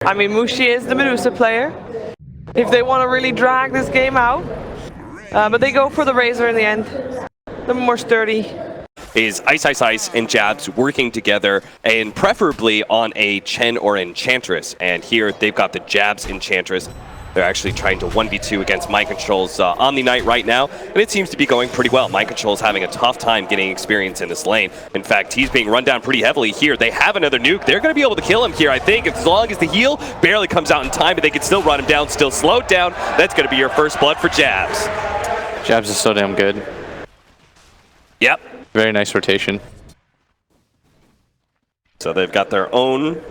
I mean, Mushi is the Medusa player. If they want to really drag this game out, but they go for the Razor in the end. The more sturdy. Is Ice Ice Ice and Jabs working together, and preferably on a Chen or Enchantress. And here they've got the Jabs Enchantress. They're actually trying to 1v2 against Mind Control's Omni Knight right now, and it seems to be going pretty well. Mind Control's having a tough time getting experience in this lane. In fact, he's being run down pretty heavily here. They have another nuke. They're going to be able to kill him here, I think, as long as the heal barely comes out in time, but they can still run him down, still slowed down. That's going to be your first blood for Jabs. Jabs is so damn good. Yep. Very nice rotation. So they've got their own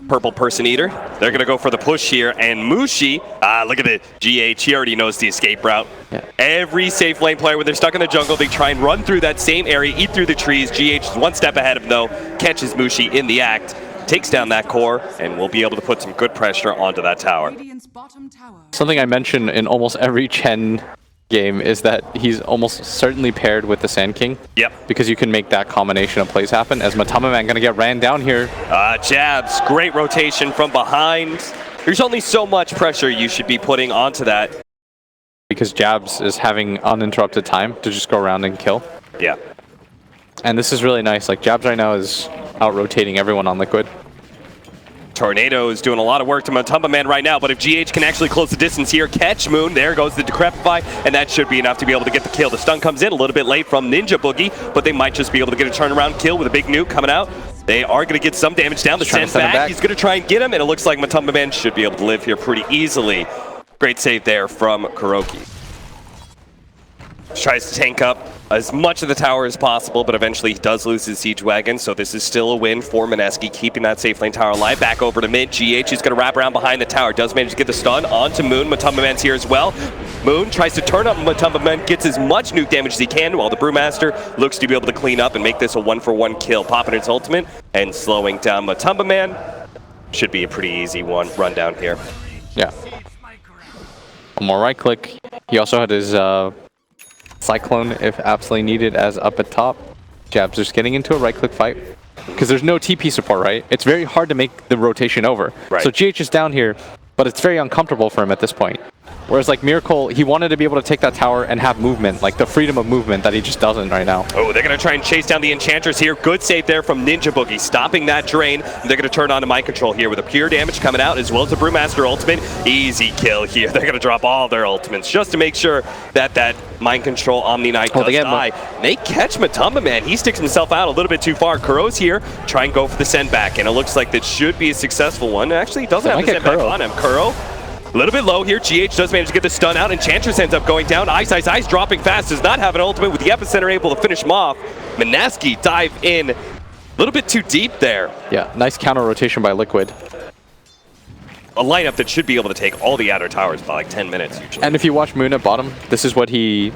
purple person eater. They're going to go for the push here. And Mushi, look at it. GH, he already knows the escape route. Yeah. Every safe lane player, when they're stuck in the jungle, they try and run through that same area, eat through the trees. GH is one step ahead of him, though. Catches Mushi in the act, takes down that core, and will be able to put some good pressure onto that tower. Something I mention in almost every Chen game is that he's almost certainly paired with the Sand King. Yep. Because you can make that combination of plays happen. As Matama Man gonna get ran down here. Jabs, great rotation from behind. There's only so much pressure you should be putting onto that. Because Jabs is having uninterrupted time to just go around and kill. Yeah. And this is really nice. Like, Jabs right now is out-rotating everyone on Liquid. Tornado is doing a lot of work to Matumba Man right now, but if GH can actually close the distance here, catch Moon, there goes the Decrepify, and that should be enough to be able to get the kill. The stun comes in a little bit late from Ninja Boogie, but they might just be able to get a turnaround kill with a big nuke coming out. They are going to get some damage down. The send back. He's going to try and get him, and it looks like Matumba Man should be able to live here pretty easily. Great save there from Kuroki. Tries to tank up as much of the tower as possible, but eventually he does lose his Siege Wagon, so this is still a win for Mineski, keeping that safe lane tower alive. Back over to mid. GH is going to wrap around behind the tower. Does manage to get the stun onto Moon. Matumba Man's here as well. Moon tries to turn up Matumba Man, gets as much nuke damage as he can, while the Brewmaster looks to be able to clean up and make this a 1-for-1 kill. Popping its ultimate and slowing down Matumba Man. Should be a pretty easy one run down here. Yeah. One more right click. He also had his Cyclone, if absolutely needed, as up at top. Jabs just getting into a right-click fight. Because there's no TP support, right? It's very hard to make the rotation over. Right. So GH is down here, but it's very uncomfortable for him at this point. Whereas like Miracle, he wanted to be able to take that tower and have movement, like the freedom of movement that he just doesn't right now. Oh, they're going to try and chase down the Enchantress here. Good save there from Ninja Boogie, stopping that drain. They're going to turn on to Mind Control here with a pure damage coming out, as well as the Brewmaster ultimate. Easy kill here. They're going to drop all their ultimates just to make sure that that Mind Control Omni Knight does die. They catch Matumba Man. He sticks himself out a little bit too far. Kuro's here, try and go for the send back, and it looks like that should be a successful one. Actually, he doesn't have the send back on him. Kuro, a little bit low here. GH does manage to get the stun out. Enchantress ends up going down. Ice Ice Ice dropping fast. Does not have an ultimate with the Epicenter able to finish him off. Mineski dive in a little bit too deep there. Yeah, nice counter rotation by Liquid. A lineup that should be able to take all the outer towers by like 10 minutes usually. And if you watch Moon at bottom, this is what he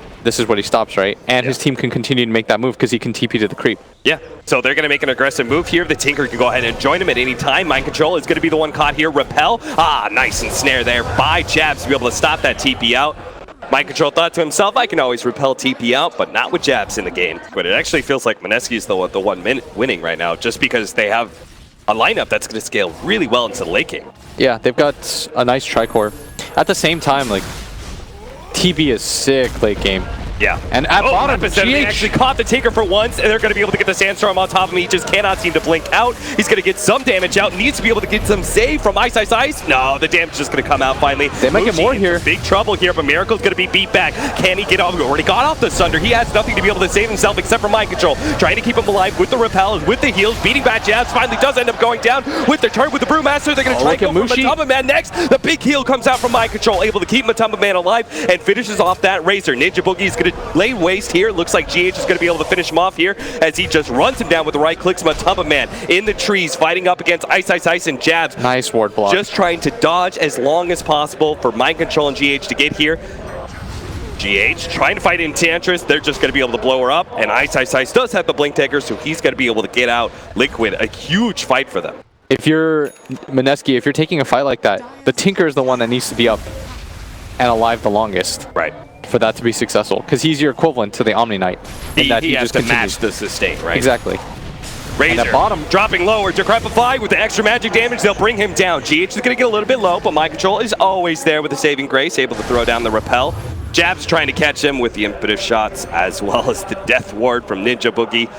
stops, right? And his team can continue to make that move because he can TP to the creep. Yeah, so they're going to make an aggressive move here. The Tinker can go ahead and join him at any time. Mind Control is going to be the one caught here. Repel. Nice and snare there by Jabs to be able to stop that TP out. Mind Control thought to himself, I can always repel TP out, but not with Jabs in the game. But it actually feels like Mineski is the one winning right now, just because they have a lineup that's going to scale really well into the late game. Yeah, they've got a nice tricore. At the same time, like, TB is sick late game. Yeah. And at bottom, they actually caught the Tinker for once, and they're going to be able to get the Sandstorm on top of him. He just cannot seem to blink out. He's going to get some damage out. Needs to be able to get some save from Ice Ice Ice. No, the damage is just going to come out finally. They might get more here. Big trouble here, but Miracle's going to be beat back. Can he get off? He already got off the Sunder. He has nothing to be able to save himself except for Mind Control. Trying to keep him alive with the Repel, with the heals, beating back Jabs. Finally does end up going down with their turn with the Brewmaster. They're going to try and go for Matumba Man next. The big heal comes out from Mind Control, able to keep Matumba Man alive and finishes off that Razor. Ninja Boogie is going to lay waste here. Looks like GH is going to be able to finish him off here as he just runs him down with the right clicks. Matumba Man in the trees fighting up against Ice Ice Ice and Jabs. Nice ward block. Just trying to dodge as long as possible for Mind Control and GH to get here. GH trying to fight Enchantress. They're just going to be able to blow her up, and Ice Ice Ice does have the Blink Dagger, so he's going to be able to get out Liquid. A huge fight for them. If you're Mineski, if you're taking a fight like that, the Tinker is the one that needs to be up and alive the longest. Right. For that to be successful, because he's your equivalent to the Omni Knight. He has to match the sustain, right? Exactly. Razor bottom dropping lower. Decrepify with the extra magic damage. They'll bring him down. GH is going to get a little bit low, but Mind Control is always there with the saving grace, able to throw down the repel. Jabs trying to catch him with the impetus shots, as well as the death ward from Ninja Boogie.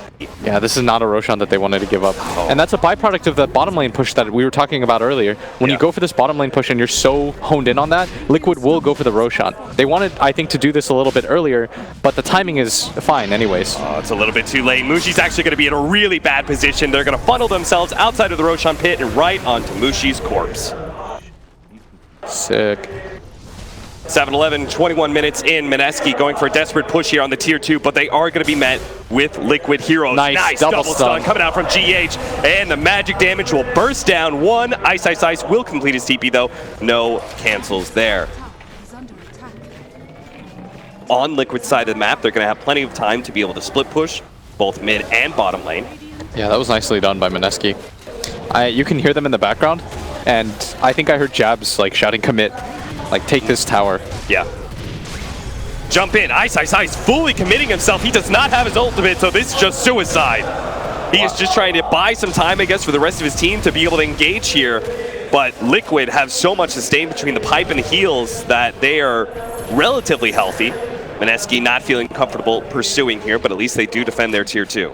Yeah, this is not a Roshan that they wanted to give up. And that's a byproduct of the bottom lane push that we were talking about earlier. When you go for this bottom lane push and you're so honed in on that, Liquid will go for the Roshan. They wanted, I think, to do this a little bit earlier, but the timing is fine anyways. Oh, it's a little bit too late. Mushi's actually going to be in a really bad position. They're going to funnel themselves outside of the Roshan pit and right onto Mushi's corpse. Sick. 7-11, 21 minutes in. Mineski going for a desperate push here on the tier 2, but they are going to be met with Liquid heroes. Nice double stun coming out from GH, and the magic damage will burst down. One Ice Ice Ice will complete his TP though. No cancels there. On Liquid's side of the map, they're going to have plenty of time to be able to split push both mid and bottom lane. Yeah, that was nicely done by Mineski. You can hear them in the background, and I think I heard Jabs like shouting commit. Like, take this tower. Yeah. Jump in. Ice Ice Ice fully committing himself. He does not have his ultimate, so this is just suicide. He is just trying to buy some time, I guess, for the rest of his team to be able to engage here. But Liquid have so much sustain between the pipe and the heals that they are relatively healthy. Mineski not feeling comfortable pursuing here, but at least they do defend their tier 2.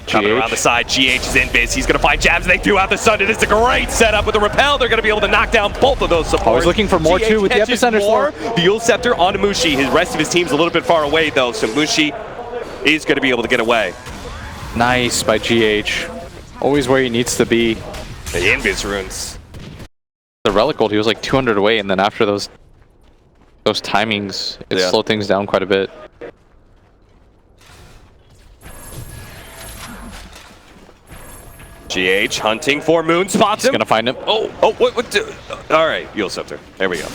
Coming around the side, GH is in biz. He's going to find Jabs, and they threw out the stun. It is a great setup with the repel. They're going to be able to knock down both of those supports. I was looking for more too with the epicenter more. The Yule Scepter onto Mushi. His rest of his team's a little bit far away though, so Mushi is going to be able to get away. Nice by GH. Always where he needs to be. The Invis runes. The Relic Gold, he was like 200 away, and then after those timings, it slowed things down quite a bit. GH hunting for Moon, spots him. He's gonna find him. What? All right, Yule Scepter. There we go.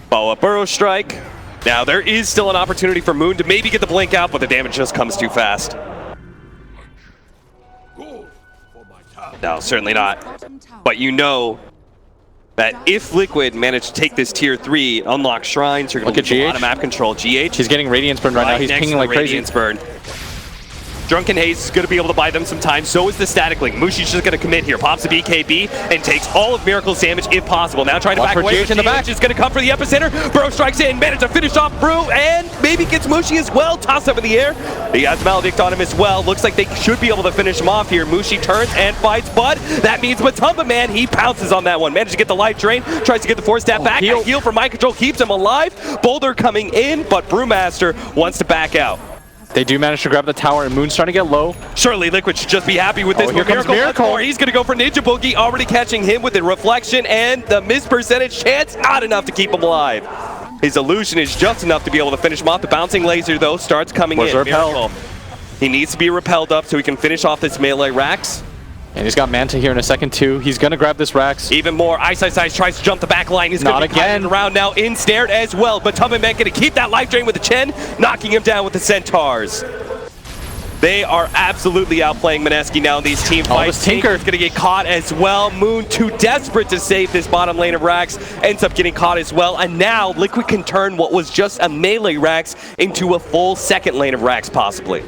Follow up Burrow Strike. Now there is still an opportunity for Moon to maybe get the blink out, but the damage just comes too fast. No, certainly not. But you know that if Liquid manage to take this tier 3, unlock shrines, you're going to get a lot of map control. GH. He's getting Radiance Burn right now. He's pinging like crazy. Radiance Burn. Drunken Haze is going to be able to buy them some time. So is the Static Link. Mushi's just going to commit here. Pops a BKB and takes all of Miracle's damage if possible. Now trying to back away. in the back. Is going to come for the epicenter. Burrow strikes in. Managed to finish off Brew and maybe gets Mushi as well. Toss up in the air. He has Maledict on him as well. Looks like they should be able to finish him off here. Mushi turns and fights, but that means Matumba Man, he pounces on that one. Managed to get the life drain. Tries to get the 4-step back. A heal for Mind Control keeps him alive. Boulder coming in, but Brewmaster wants to back out. They do manage to grab the tower, and Moon's starting to get low. Surely Liquid should just be happy with this. Here comes Miracle. He's going to go for Ninja Boogie, already catching him with the reflection, and the miss percentage chance, not enough to keep him alive. His illusion is just enough to be able to finish him off. The bouncing laser, though, starts coming in. Miracle. He needs to be repelled up so he can finish off this melee Rax. And he's got Manta here in a second too. He's gonna grab this Rax. Even more. Ice Ice Ice tries to jump the back line. He's going to be around now, ensnared as well. But Tubman Man going to keep that life drain with the Chen, knocking him down with the Centaurs. They are absolutely outplaying Mineski now in these team fights. Tinker's going to get caught as well. Moon, too desperate to save this bottom lane of Rax, ends up getting caught as well. And now Liquid can turn what was just a melee Rax into a full second lane of Rax, possibly.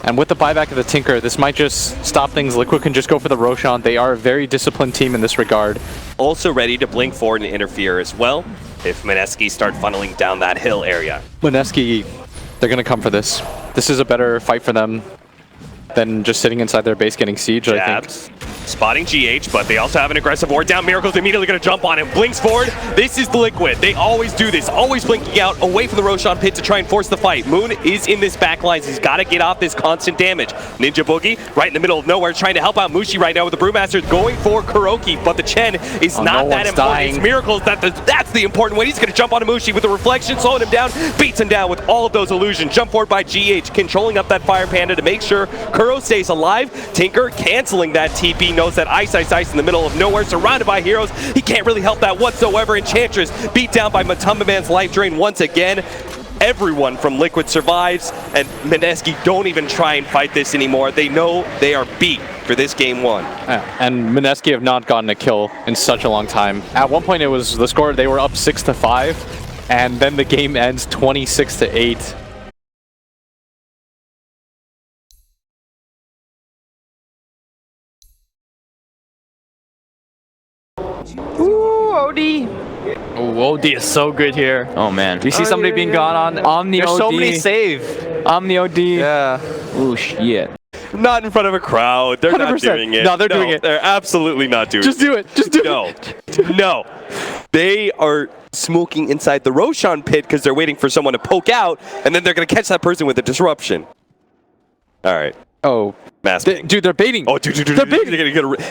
And with the buyback of the Tinker, this might just stop things. Liquid can just go for the Roshan. They are a very disciplined team in this regard. Also ready to blink forward and interfere as well if Mineski start funneling down that hill area. Mineski, they're going to come for this. This is a better fight for them than just sitting inside their base getting siege, I think. Spotting GH, but they also have an aggressive ward down. Miracle's immediately going to jump on him. Blinks forward. This is the Liquid. They always do this. Always blinking out away from the Roshan pit to try and force the fight. Moon is in this back line. He's got to get off this constant damage. Ninja Boogie right in the middle of nowhere trying to help out Mushi right now with the Brewmaster going for Kuroki, but the Chen is not that important. It's Miracles. That's the important one. He's going to jump onto Mushi with the reflection, slowing him down, beats him down with all of those illusions. Jump forward by GH, controlling up that Fire Panda to make sure Kuro stays alive. Tinker canceling that TP, knows that Ice Ice Ice in the middle of nowhere, surrounded by heroes. He can't really help that whatsoever. Enchantress beat down by Matumba Man's life drain once again. Everyone from Liquid survives, and Mineski don't even try and fight this anymore. They know they are beat for this game 1. And Mineski have not gotten a kill in such a long time. At one point it was the score, they were up 6-5, and then the game ends 26-8. Ooh, OD. Oh, OD is so good here. Oh man. You see somebody being gone on Omni There's OD. so many save. Omni OD. Yeah. Oh shit. Not in front of a crowd. They're not 100%. doing it. No, they're doing it. They're absolutely not doing Just it. do it. Just do it. No. They are smoking inside the Roshan pit because they're waiting for someone to poke out, and then they're going to catch that person with a disruption. All right. Oh, Mass. dude, they're baiting. Oh, dude. They're baiting.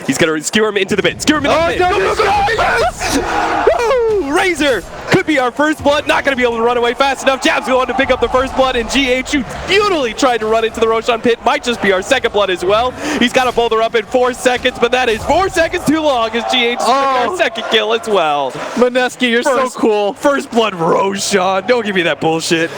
He's going to skewer him into the pit. Skewer him into the pit. no, Go. Yes! Woo! Razor could be our first blood. Not going to be able to run away fast enough. Jab's going to pick up the first blood, and GH, who beautifully tried to run into the Roshan pit, might just be our second blood as well. He's got a boulder up in 4 seconds, but that is 4 seconds too long as GH took our second kill as well. Mineski, you're so cool. First blood Roshan. Don't give me that bullshit.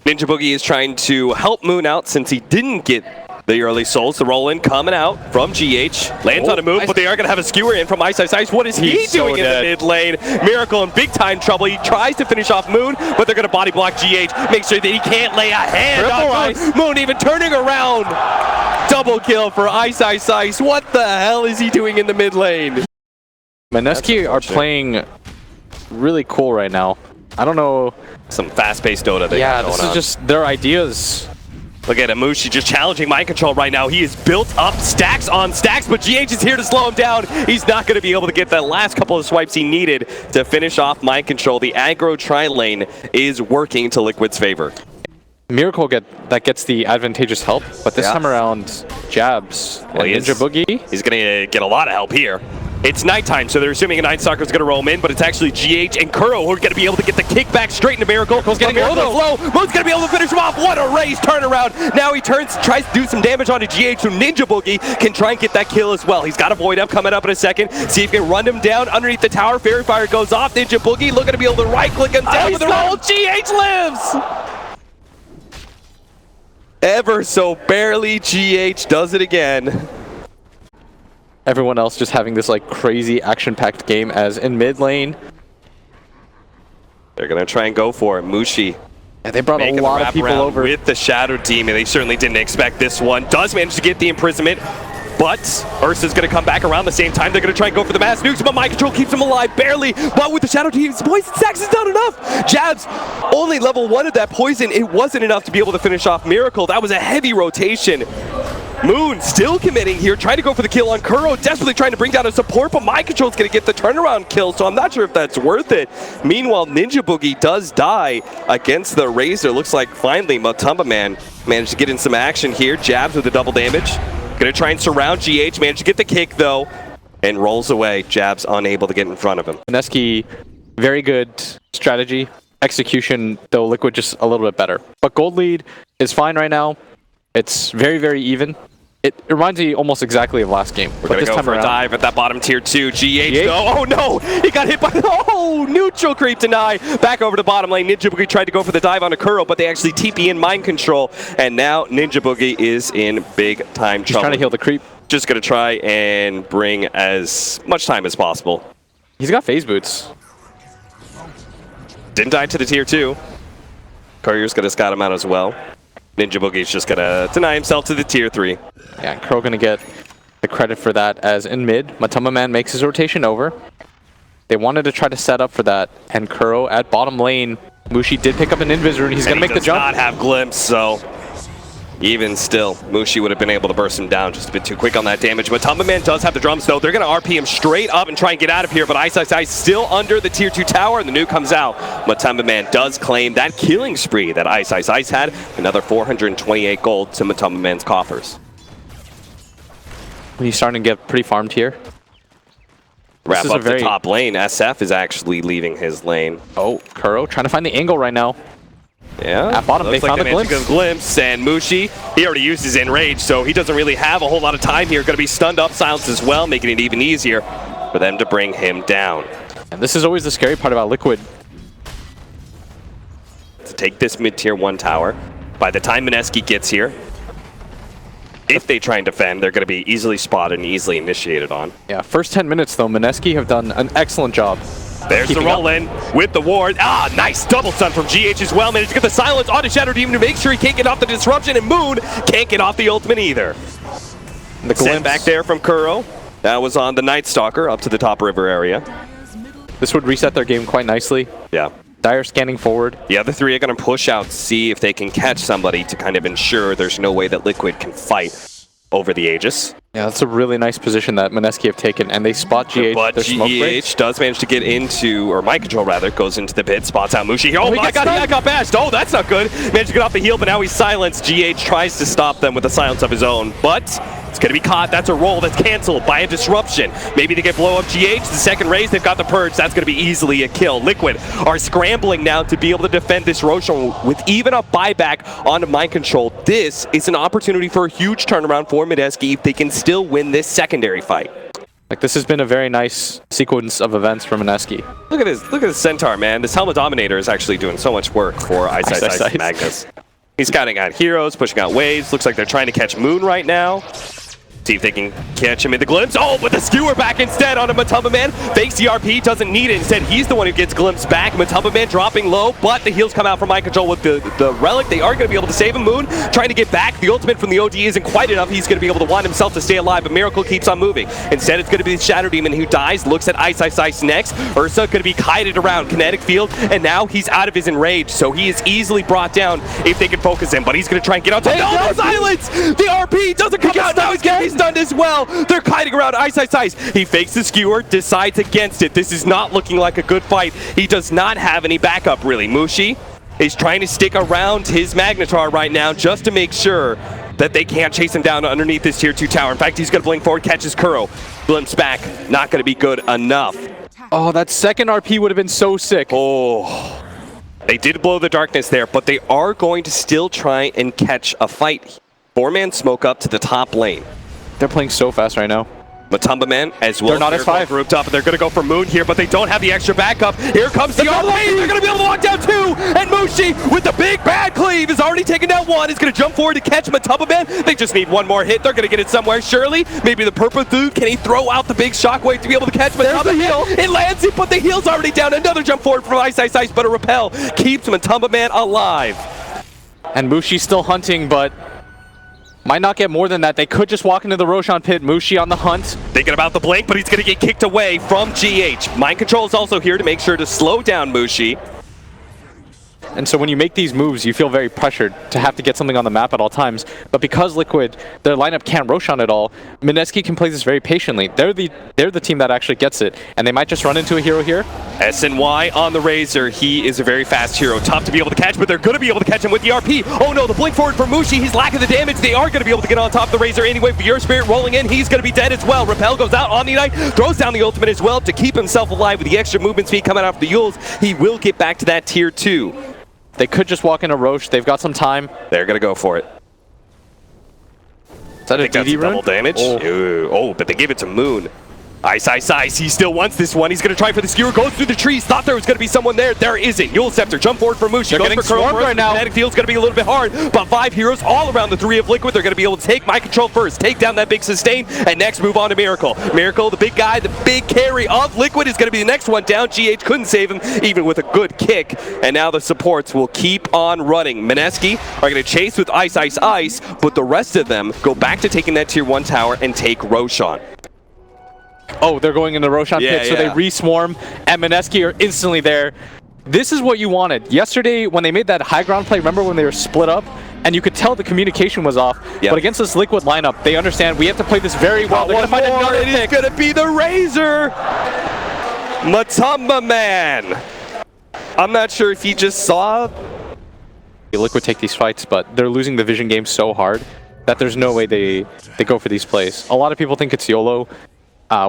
Ninja Boogie is trying to help Moon out since he didn't get the early souls. The roll in coming out from GH. Lands on a move, but they are going to have a skewer in from Ice. What is he doing in the mid lane? Miracle in big time trouble. He tries to finish off Moon, but they're going to body block GH. Make sure that he can't lay a hand on Moon. Moon even turning around. Double kill for Ice. What the hell is he doing in the mid lane? Mineski are playing really cool right now. I don't know. Some fast-paced Dota they got going this is on. just their ideas. Look at Amushi just challenging mind control right now. He is built up stacks on stacks, but GH is here to slow him down. He's not going to be able to get that last couple of swipes he needed to finish off mind control. The aggro tri-lane is working to Liquid's favor. Miracle gets the advantageous help, but this time around, Jabs and Ninja Boogie. He's going to get a lot of help here. It's nighttime, so they're assuming a Night Stalker is going to roll him in, but it's actually GH and Kuro who are going to be able to get the kickback straight into Miracle. Miracle's getting a little low. Moon's going to be able to finish him off. What a race turnaround. Now he tries to do some damage onto GH, so Ninja Boogie can try and get that kill as well. He's got a Void Up coming up in a second. See if he can run him down underneath the tower. Fairy Fire goes off. Ninja Boogie looking to be able to right-click him down with the roll. GH lives! Ever so barely, GH does it again. Everyone else just having this like crazy action-packed game as in mid lane. They're going to try and go for it. Mushi. Yeah, they brought a lot of people over. With the Shadow Demon. They certainly didn't expect this one. Does manage to get the imprisonment, but Ursa's going to come back around the same time. They're going to try and go for the mass nukes, but mind control keeps him alive barely. But with the Shadow Demon's poison stacks is not enough. Jabs only level 1 of that poison. It wasn't enough to be able to finish off Miracle. That was a heavy rotation. Moon still committing here, trying to go for the kill on Kuro, desperately trying to bring down a support, but mind control's going to get the turnaround kill, so I'm not sure if that's worth it. Meanwhile, Ninja Boogie does die against the Razor. Looks like finally Matumba Man managed to get in some action here. Jabs with the double damage. Going to try and surround GH, managed to get the kick though, and rolls away. Jabs unable to get in front of him. Mineski, very good strategy. Execution, though Liquid just a little bit better. But gold lead is fine right now. It's very, very even. It reminds me almost exactly of last game. We're going to go for a dive at that bottom tier 2. GH though. Oh no! He got hit by neutral creep deny. Back over to bottom lane. Ninja Boogie tried to go for the dive on a Kuro, but they actually TP in mind control. And now Ninja Boogie is in big time trouble. He's trying to heal the creep. Just going to try and bring as much time as possible. He's got phase boots. Didn't die to the tier 2. Courier's going to scout him out as well. Ninja Boogie's just going to deny himself to the tier 3. Yeah, Kuro going to get the credit for that as in mid. Matumba Man makes his rotation over. They wanted to try to set up for that, and Kuro at bottom lane. Mushi did pick up an Invis and he's going to make the jump. He does not have Glimpse, so even still, Mushi would have been able to burst him down just a bit too quick on that damage. Matumba Man does have the drums, though. They're going to RP him straight up and try and get out of here, but Ice still under the tier 2 tower, and the nuke comes out. Matumba Man does claim that killing spree that Ice had. Another 428 gold to Matumba Man's coffers. He's starting to get pretty farmed here. Wrap up the top lane. SF is actually leaving his lane. Oh, Kuro trying to find the angle right now. Yeah. At bottom, they found a glimpse. And Mushi, he already used his enrage, so he doesn't really have a whole lot of time here. Going to be stunned up, silenced as well, making it even easier for them to bring him down. And this is always the scary part about Liquid. To take this mid-tier 1 tower. By the time Mineski gets here, if they try and defend, they're going to be easily spotted and easily initiated on. Yeah, first 10 minutes, though, Mineski have done an excellent job. There's the roll in with the ward. Ah, nice double stun from GH as well. Managed to get the silence onto Shadow Demon to make sure he can't get off the disruption, and Moon can't get off the ultimate either. The Sent back there from Kuro. That was on the Night Stalker up to the top river area. This would reset their game quite nicely. Yeah. Dire scanning forward. The other three are going to push out, see if they can catch somebody to kind of ensure there's no way that Liquid can fight over the Aegis. Yeah, that's a really nice position that Mineski have taken, and they spot GH. But their smoke break. GH does manage to get into, or Mind Control rather, goes into the pit, spots out Mushi here. Oh my god, he got bashed. Oh, that's not good. Managed to get off the heel, but now he's silenced. GH tries to stop them with a silence of his own, but it's going to be caught. That's a roll that's canceled by a disruption. Maybe they get blow up GH. The second raise, they've got the purge. That's going to be easily a kill. Liquid are scrambling now to be able to defend this Roshan with even a buyback onto Mind Control. This is an opportunity for a huge turnaround for Mineski if they can still win this secondary fight. Like, this has been a very nice sequence of events for Mineski. Look at this Centaur, man. This Helmet Dominator is actually doing so much work for Ice and Magnus. He's scouting out heroes, pushing out waves. Looks like they're trying to catch Moon right now. See if they can catch him in the glimpse. Oh, but the skewer back instead on a Matumba Man. Fakes the RP, doesn't need it. Instead, he's the one who gets glimpsed back. Matumba Man dropping low, but the heals come out from Mind Control with the Relic. They are going to be able to save him. Moon trying to get back. The ultimate from the OD isn't quite enough. He's going to be able to want himself to stay alive, but Miracle keeps on moving. Instead, it's going to be the Shadow Demon who dies. Looks at Ice next. Ursa going to be kited around Kinetic Field, and now he's out of his enrage, so he is easily brought down if they can focus him, but he's going to try and get on top. Oh, no, silence! The RP doesn't come out. Now he's getting stunned as well. They're kiting around Ice. He fakes the skewer, decides against it. This is not looking like a good fight. He does not have any backup, really. Mushi is trying to stick around his Magnetar right now just to make sure that they can't chase him down underneath this tier 2 tower. In fact, he's going to blink forward, catches Kuro, glimpse back. Not going to be good enough. Oh, that second RP would have been so sick. Oh, they did blow the darkness there, but they are going to still try and catch a fight. 4-man smoke up to the top lane. They're playing so fast right now. Matumba Man as well. They're not as 5 grouped up, and they're going to go for Moon here, but they don't have the extra backup. Here comes the RP. They're going to be able to lock down 2, and Mushi with the big bad cleave is already taken down 1. Is going to jump forward to catch Matumba Man. They just need one more hit. They're going to get it somewhere. Surely, maybe the purple dude. Can he throw out the big shockwave to be able to catch Matumba Man? It lands it, but the heel's already down. Another jump forward from Ice, but a repel keeps Matumba Man alive. And Mushi's still hunting, but might not get more than that. They could just walk into the Roshan pit. Mushi on the hunt. Thinking about the blink, but he's going to get kicked away from GH. Mind Control is also here to make sure to slow down Mushi. And so when you make these moves, you feel very pressured to have to get something on the map at all times. But because Liquid, their lineup can't Roshan at all, Mineski can play this very patiently. They're the team that actually gets it, and they might just run into a hero here. SNY on the Razor. He is a very fast hero. Tough to be able to catch, but they're going to be able to catch him with the RP. Oh no, the blink forward for Mushi. He's lacking the damage. They are going to be able to get on top of the Razor anyway. Fear Spirit rolling in. He's going to be dead as well. Repel goes out on the Knight, throws down the ultimate as well to keep himself alive with the extra movement speed coming off the Yules. He will get back to that tier 2. They could just walk into Roche. They've got some time. They're going to go for it. Is that a DD rune? Double damage. Oh, but they gave it to Moon. Ice. He still wants this one. He's going to try for the skewer. Goes through the trees. Thought there was going to be someone there. There isn't. Yule Scepter. Jump forward for Mushi. They're getting swarmed right now. Kinetic Field's going to be a little bit hard, but 5 heroes all around the 3 of Liquid. They're going to be able to take Mind Control first, take down that big sustain, and next move on to Miracle. Miracle, the big guy, the big carry of Liquid, is going to be the next one down. GH couldn't save him, even with a good kick, and now the supports will keep on running. Mineski are going to chase with Ice, but the rest of them go back to taking that tier 1 tower and take Roshan. Oh, they're going in the Roshan pit, so they re-swarm, and Mineski are instantly there. This is what you wanted. Yesterday, when they made that high ground play, remember when they were split up? And you could tell the communication was off. Yep. But against this Liquid lineup, they understand we have to play this very well. They're going to find another pick. It is going to be the Razor! Matumba Man! I'm not sure if he just saw... Liquid take these fights, but they're losing the vision game so hard that there's no way they go for these plays. A lot of people think it's YOLO.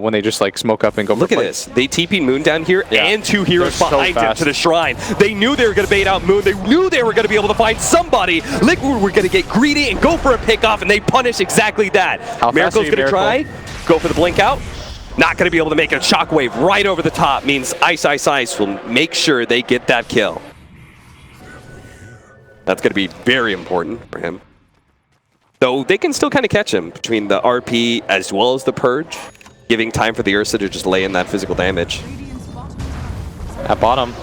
When they just like smoke up and go. Look at this. They TP Moon down here and 2 heroes behind him to the shrine. They knew they were going to bait out Moon. They knew they were going to be able to find somebody. Liquid were going to get greedy and go for a pickoff, and they punish exactly that. Miracle's going to try, go for the blink out. Not going to be able to make a shockwave right over the top. Means Ice will make sure they get that kill. That's going to be very important for him. Though they can still kind of catch him between the RP as well as the Purge, giving time for the Ursa to just lay in that physical damage. At bottom,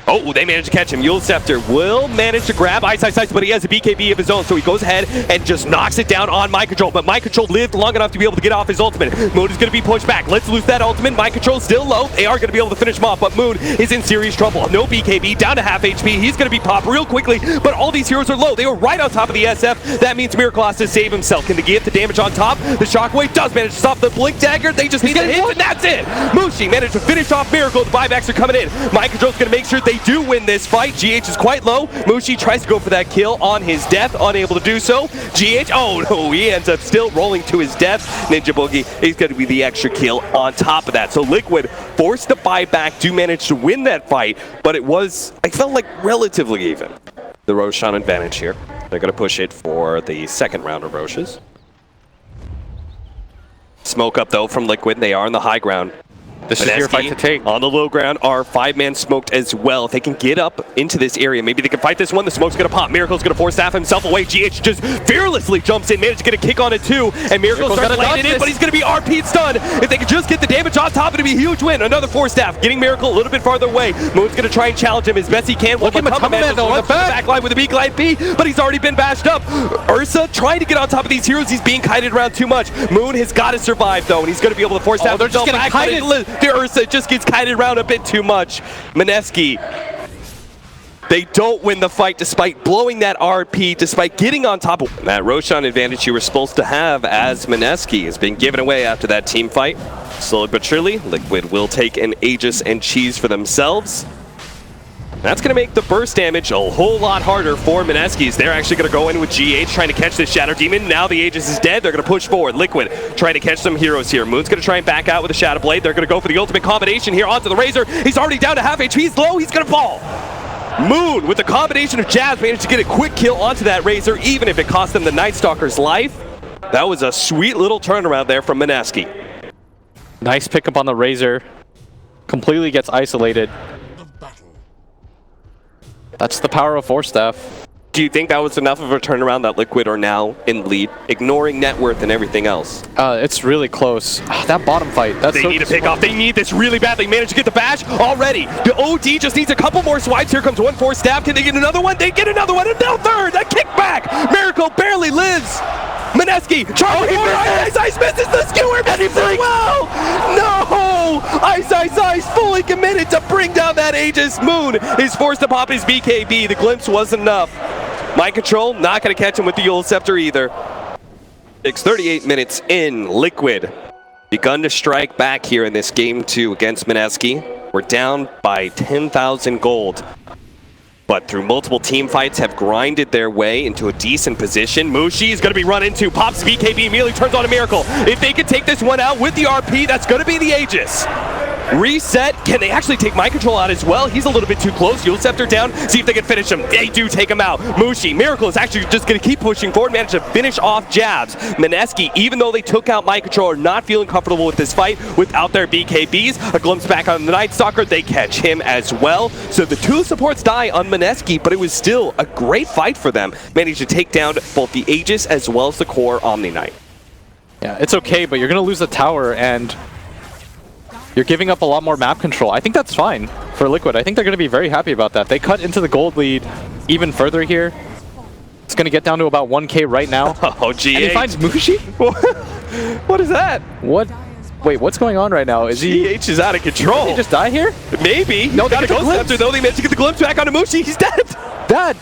Oh, they managed to catch him. Yule Scepter will manage to grab Ice, but he has a BKB of his own, so he goes ahead and just knocks it down on Mind Control. But Mind Control lived long enough to be able to get off his ultimate. Moon is going to be pushed back. Let's lose that ultimate. Mind Control still low. They are going to be able to finish him off, but Moon is in serious trouble. No BKB, down to half HP. He's going to be popped real quickly, but all these heroes are low. They were right on top of the SF. That means Miracle has to save himself. Can they get the damage on top? The Shockwave does manage to stop the Blink Dagger. They just need the hit, and that's it. Mushi managed to finish off Miracle. The buybacks are coming in. Mind Control's going to make sure they do win this fight. GH is quite low. Mushi tries to go for that kill on his death, unable to do so. GH, oh no, he ends up still rolling to his death. Ninja Boogie is going to be the extra kill on top of that. So Liquid forced the buyback to manage to win that fight, but it was, I felt like, relatively even. The Roshan advantage here. They're going to push it for the second round of Roches. Smoke up though from Liquid. They are on the high ground. This is your fight to take. On the low ground are 5-man smoked as well. If they can get up into this area, maybe they can fight this one. The smoke's going to pop. Miracle's going to force staff himself away. GH just fearlessly jumps in, managed to get a kick on it too. And Miracle starts landing it, but he's going to be RP'd stun. If they can just get the damage on top, it'd be a huge win. Another force staff, getting Miracle a little bit farther away. Moon's going to try and challenge him as best he can. Look at Matamaman though, the back line with a B-Glide B, but he's already been bashed up. Ursa trying to get on top of these heroes. He's being kited around too much. Moon has got to survive though, and he's going to be able to force staff himself back. The Ursa just gets kited around a bit too much. Mineski, they don't win the fight despite blowing that RP, despite getting on top of that Roshan advantage you were supposed to have as Mineski has been given away after that team fight. Slowly but surely, Liquid will take an Aegis and Cheese for themselves. That's going to make the burst damage a whole lot harder for Mineski's. They're actually going to go in with GH trying to catch this Shadow Demon. Now the Aegis is dead. They're going to push forward. Liquid trying to catch some heroes here. Moon's going to try and back out with a Shadow Blade. They're going to go for the ultimate combination here onto the Razor. He's already down to half HP. He's low. He's going to fall. Moon with the combination of jabs managed to get a quick kill onto that Razor, even if it cost them the Night Stalker's life. That was a sweet little turnaround there from Mineski. Nice pickup on the Razor. Completely gets isolated. That's the power of Force Staff. Do you think that was enough of a turnaround that Liquid are now in lead, ignoring net worth and everything else? It's really close. That bottom fight, that's They need a pick off. They need this really bad. They managed to get the bash already. The OD just needs a couple more swipes. Here comes 1 Force Staff. Can they get another one? They get another one. And now third. That kickback. Miracle barely lives. Mineski, Charlie, Ice misses the skewer, and he plays well! No! Ice fully committed to bring down that Aegis. Moon is forced to pop his BKB. The glimpse wasn't enough. Mind Control, not going to catch him with the Yule Scepter either. It's 38 minutes in. Liquid begun to strike back here in this game 2 against Mineski. We're down by 10,000 gold. But through multiple team fights have grinded their way into a decent position. Mushi is going to be run into, pops BKB, immediately turns on a Miracle. If they can take this one out with the RP, that's going to be the Aegis. Reset. Can they actually take Mind Control out as well? He's a little bit too close. Yule Scepter down. See if they can finish him. They do take him out. Mushi, Miracle is actually just going to keep pushing forward, manage to finish off jabs. Mineski, even though they took out Mind Control, are not feeling comfortable with this fight without their BKBs. A glimpse back on the Night Stalker. They catch him as well. So the 2 supports die on Mineski, but it was still a great fight for them. Managed to take down both the Aegis as well as the core Omni Knight. Yeah, it's okay, but you're going to lose the tower, and you're giving up a lot more map control. I think that's fine for Liquid. I think they're going to be very happy about that. They cut into the gold lead even further here. It's going to get down to about 1K right now. Oh, GH. And he finds Mushi? What is that? What? Wait, what's going on right now? Is he... GH is out of control. Did he just die here? Maybe. No, got a the Ghost Scepter, though. They managed to get the glimpse back onto Mushi. He's dead. Dead.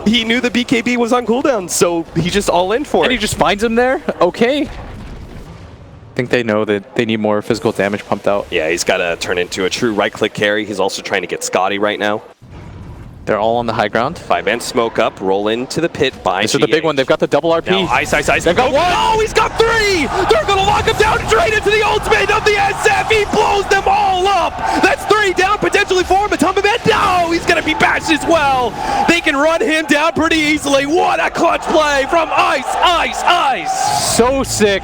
He knew the BKB was on cooldown, so he just all in for it. And he just finds him there? Okay. I think they know that they need more physical damage pumped out. Yeah, he's got to turn into a true right-click carry. He's also trying to get Scotty right now. They're all on the high ground. 5-man smoke up, roll into the pit by This is the big one. They've got the double RP. Now, Ice. They've got 1! Oh, he's got 3! They're going to lock him down straight into the ultimate of the SF. He blows them all up. That's 3 down, potentially 4. Matamaman, no! He's going to be bashed as well. They can run him down pretty easily. What a clutch play from Ice. So sick.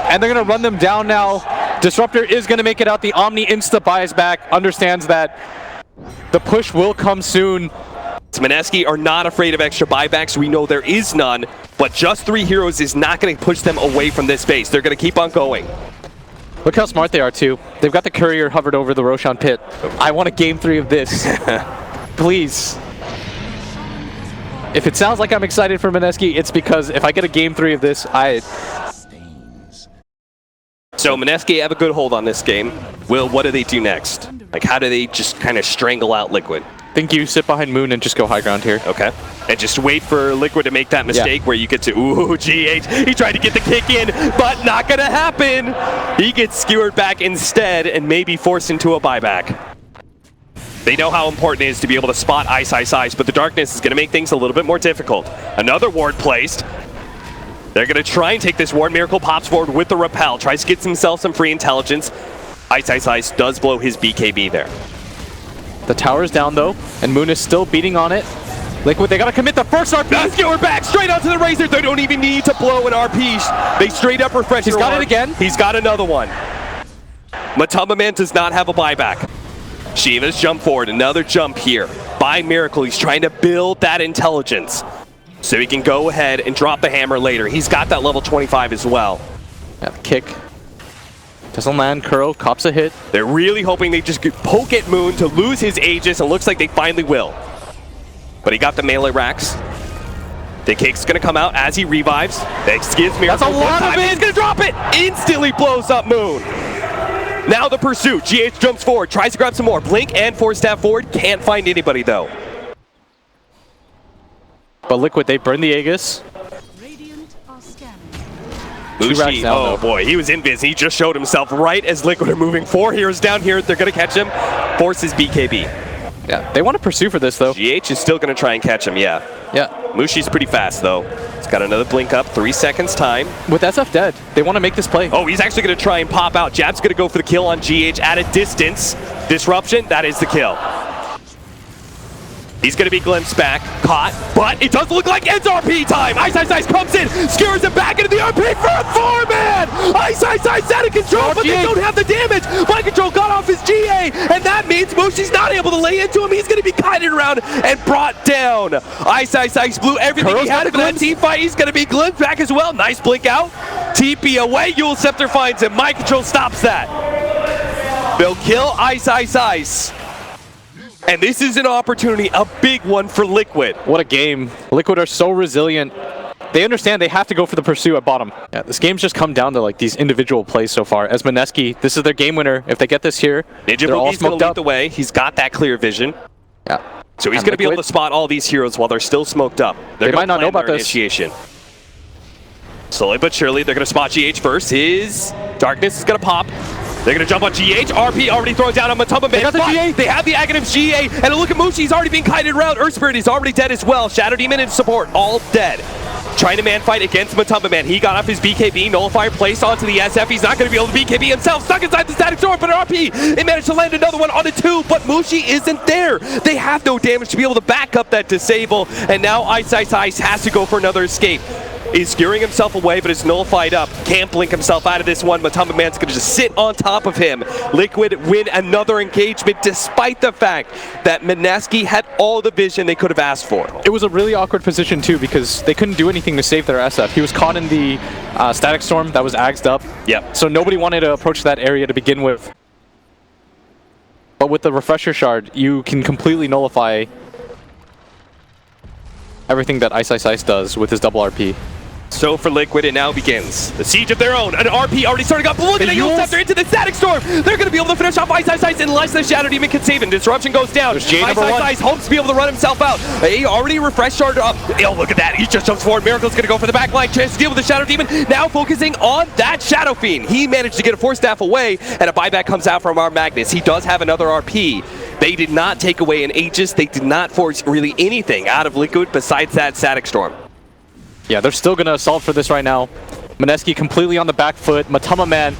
And they're going to run them down now. Disruptor is going to make it out. The Omni insta buys back, understands that the push will come soon. Mineski are not afraid of extra buybacks. We know there is none, but just 3 heroes is not going to push them away from this base. They're going to keep on going. Look how smart they are, too. They've got the courier hovered over the Roshan pit. I want a game 3 of this. Please. If it sounds like I'm excited for Mineski, it's because if I get a game 3 of this, So Mineski have a good hold on this game. Will, what do they do next? Like, how do they just kind of strangle out Liquid? think you sit behind Moon and just go high ground here. Okay. And just wait for Liquid to make that mistake where you get to, ooh, GH. He tried to get the kick in, but not going to happen. He gets skewered back instead and maybe forced into a buyback. They know how important it is to be able to spot Ice, but the darkness is going to make things a little bit more difficult. Another ward placed. They're going to try and take this ward. Miracle pops forward with the repel, tries to get himself some free intelligence. Ice does blow his BKB there. The tower's down though, and Moon is still beating on it. Liquid, they gotta commit the first RP. Let's get her back straight onto the Razor. They don't even need to blow an RP. They straight up refresh. He's got it again. He's got another one. Matamba Man does not have a buyback. Shiva's jump forward, another jump here by Miracle. He's trying to build that intelligence so he can go ahead and drop the hammer later. He's got that level 25 as well. Yeah, the kick. Doesn't land, Kuro cops a hit. They're really hoping they just poke at Moon to lose his Aegis, and looks like they finally will. But he got the melee racks. The kick's gonna come out as he revives. They skids Miracle. That's a lot of it! He's gonna drop it! Instantly blows up Moon. Now the pursuit. GH jumps forward, tries to grab some more. Blink and force stab forward. Can't find anybody though. But Liquid, they burn the Aegis. Mushi, oh boy, he was invis. He just showed himself right as Liquid are moving. 4 heroes down here. They're going to catch him. Forces BKB. Yeah, they want to pursue for this though. GH is still going to try and catch him, yeah. Yeah. Mushi's pretty fast though. He's got another blink up, 3 seconds time. With SF dead, they want to make this play. Oh, he's actually going to try and pop out. Jab's going to go for the kill on GH at a distance. Disruption, that is the kill. He's going to be glimpsed back, caught, but it does look like it's RP time! Ice comes in, skewers him back into the RP for a 4-man! Ice out of control, but they don't have the damage! Mind Control got off his GA, and that means Mushi's not able to lay into him. He's going to be kited around and brought down. Ice blew everything he had for that team fight. He's going to be glimpsed back as well. Nice blink out. TP away, Yule Scepter finds him. Mind Control stops that. They'll kill Ice. And this is an opportunity, a big one for Liquid. What a game. Liquid are so resilient. They understand they have to go for the pursuit at bottom. Yeah, this game's just come down to like these individual plays so far. As Mineski, this is their game winner. If they get this here, Ninja Boogie's going to lead the way. He's got that clear vision. Yeah. So he's going to be able to spot all these heroes while they're still smoked up. They might not know about this. Initiation. Slowly but surely, they're going to spot GH first. His darkness is going to pop. They're going to jump on GH. RP already thrown down on Matamba Man. They have the Aghanim GA. And look at Mushi. He's already being kited around. Earth Spirit is already dead as well. Shadow Demon and support all dead. Trying to man fight against Matamba Man. He got off his BKB. Nullifier placed onto the SF. He's not going to be able to BKB himself. Stuck inside the static storm. But RP, they managed to land another one on a 2. But Mushi isn't there. They have no damage to be able to back up that disable. And now Ice has to go for another escape. He's skewering himself away, but is nullified up. Can't blink himself out of this one. Matamba Man's going to just sit on top of him. Liquid win another engagement despite the fact that Mineski had all the vision they could have asked for. It was a really awkward position too because they couldn't do anything to save their SF. He was caught in the static storm that was agsed up. Yep. So nobody wanted to approach that area to begin with. But with the refresher shard, you can completely nullify everything that Ice does with his double RP. So for Liquid, it now begins. The siege of their own. An RP already starting up. Look at the Yule Scepter into the static storm. They're going to be able to finish off Ice unless the Shadow Demon can save him. Disruption goes down. Ice hopes to be able to run himself out. He already refreshed shard up. Oh, look at that. He just jumps forward. Miracle's going to go for the backline. Chance to deal with the Shadow Demon. Now focusing on that Shadow Fiend. He managed to get a Force Staff away, and a buyback comes out from our Magnus. He does have another RP. They did not take away an Aegis. They did not force really anything out of Liquid besides that static storm. Yeah, they're still going to assault for this right now. Mineski completely on the back foot. Matamba Man.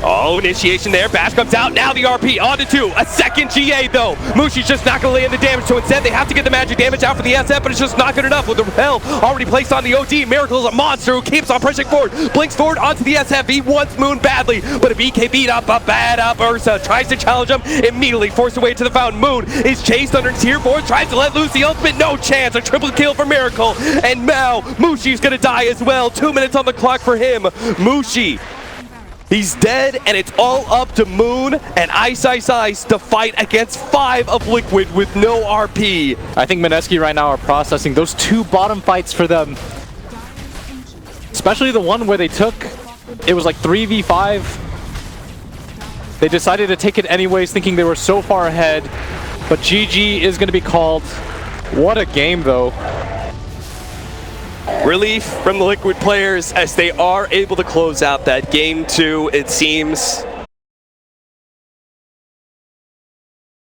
Oh, initiation there. Bash comes out. Now the RP on to 2. A second GA, though. Mushi's just not going to lay in the damage, so instead they have to get the magic damage out for the SF, but it's just not good enough with the repel already placed on the OD. Miracle is a monster who keeps on pushing forward. Blinks forward onto the SF. He wants Moon badly, but a BK beat up, a bad up. Ursa tries to challenge him, immediately forced away to the fountain. Moon is chased under tier 4, tries to let loose the ultimate. No chance. A triple kill for Miracle. And now Mushi's going to die as well. 2 minutes on the clock for him. Mushi. He's dead, and it's all up to Moon and Ice Ice Ice to fight against 5 of Liquid with no RP. I think Mineski right now are processing those 2 bottom fights for them. Especially the one where they took, it was like 3v5. They decided to take it anyways, thinking they were so far ahead. But GG is going to be called. What a game, though. Relief from the Liquid players as they are able to close out that game 2, it seems.